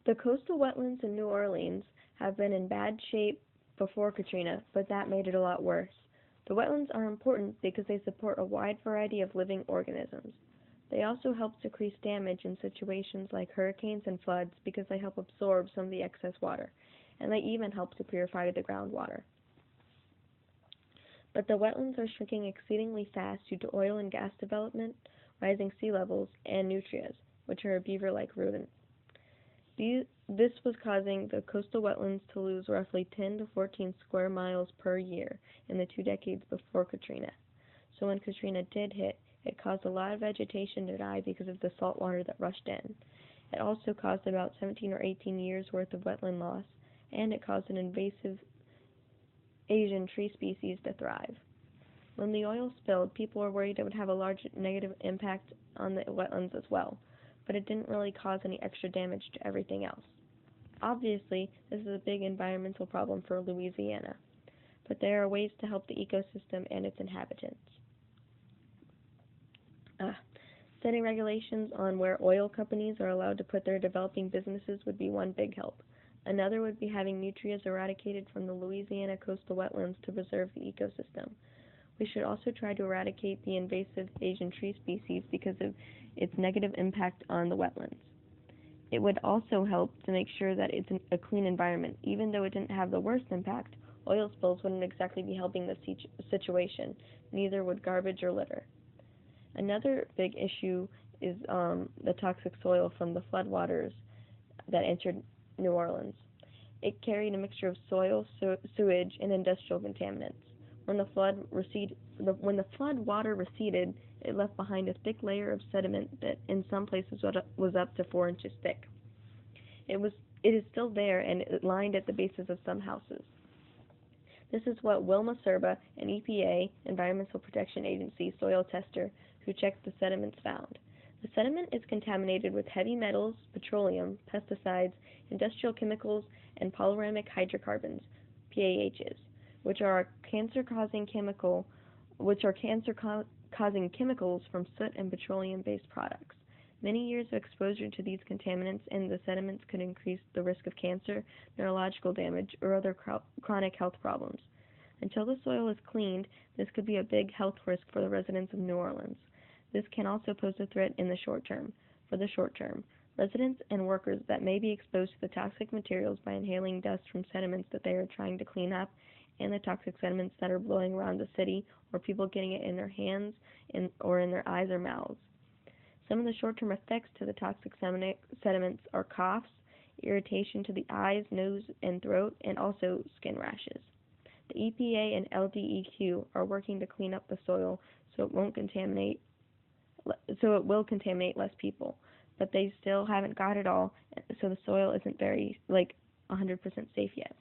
The coastal wetlands in New Orleans have been in bad shape before Katrina, but that made it a lot worse. The wetlands are important because they support a wide variety of living organisms. They also help decrease damage in situations like hurricanes and floods because they help absorb some of the excess water, and they even help to purify the groundwater. But the wetlands are shrinking exceedingly fast due to oil and gas development, rising sea levels, and nutrias, which are a beaver-like rodent. This was causing the coastal wetlands to lose roughly 10 to 14 square miles per year in the 2 decades before Katrina. So when Katrina did hit, it caused a lot of vegetation to die because of the salt water that rushed in. It also caused about 17 or 18 years worth of wetland loss, and it caused an invasive Asian tree species to thrive. When the oil spilled, people were worried it would have a large negative impact on the wetlands as well, but it didn't really cause any extra damage to everything else. Obviously, this is a big environmental problem for Louisiana, but there are ways to help the ecosystem and its inhabitants. Setting regulations on where oil companies are allowed to put their developing businesses would be one big help. Another would be having nutrients eradicated from the Louisiana coastal wetlands to preserve the ecosystem. We should also try to eradicate the invasive Asian tree species because of its negative impact on the wetlands. It would also help to make sure that it's a clean environment. Even though it didn't have the worst impact, oil spills wouldn't exactly be helping the situation. Neither would garbage or litter. Another big issue is the toxic soil from the floodwaters that entered New Orleans. It carried a mixture of soil, sewage, and industrial contaminants. When the flood water receded, it left behind a thick layer of sediment that in some places was up to 4 inches thick. It is still there, and it lined at the bases of some houses. This is what Wilma Serba, an EPA, Environmental Protection Agency, soil tester who checked the sediments found. The sediment is contaminated with heavy metals, petroleum, pesticides, industrial chemicals, and polyramic hydrocarbons, PAHs, which are cancer-causing chemicals from soot and petroleum-based products. Many years of exposure to these contaminants in the sediments could increase the risk of cancer, neurological damage, or other chronic health problems. Until the soil is cleaned, this could be a big health risk for the residents of New Orleans. This can also pose a threat in the short term. For the short term, residents and workers that may be exposed to the toxic materials by inhaling dust from sediments that they are trying to clean up, and the toxic sediments that are blowing around the city, or people getting it in their hands or in their eyes or mouths. Some of the short-term effects to the toxic sediments are coughs, irritation to the eyes, nose, and throat, and also skin rashes. The EPA and LDEQ are working to clean up the soil so it will contaminate less people, but they still haven't got it all, so the soil isn't very 100% safe yet.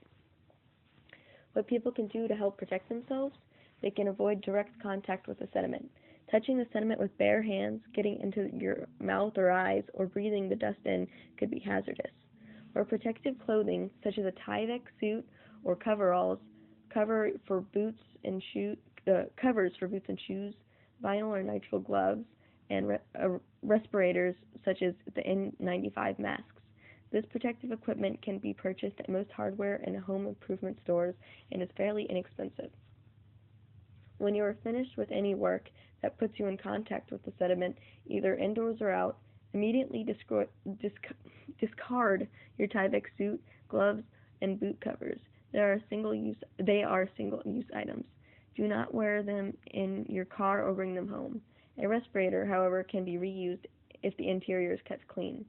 What people can do to help protect themselves: they can avoid direct contact with the sediment. Touching the sediment with bare hands, getting into your mouth or eyes, or breathing the dust in could be hazardous. Wear protective clothing such as a Tyvek suit or coveralls, covers for boots and shoes, vinyl or nitrile gloves, and respirators such as the N95 masks. This protective equipment can be purchased at most hardware and home improvement stores and is fairly inexpensive. When you are finished with any work that puts you in contact with the sediment, either indoors or out, immediately discard your Tyvek suit, gloves, and boot covers. They are single-use items. Do not wear them in your car or bring them home. A respirator, however, can be reused if the interior is kept clean.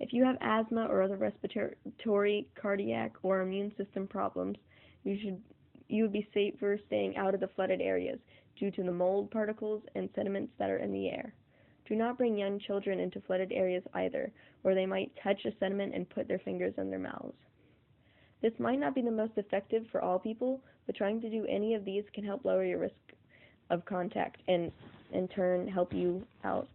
If you have asthma or other respiratory, cardiac, or immune system problems, you would be safer staying out of the flooded areas due to the mold particles and sediments that are in the air. Do not bring young children into flooded areas either, where they might touch a sediment and put their fingers in their mouths. This might not be the most effective for all people, but trying to do any of these can help lower your risk of contact and in turn help you out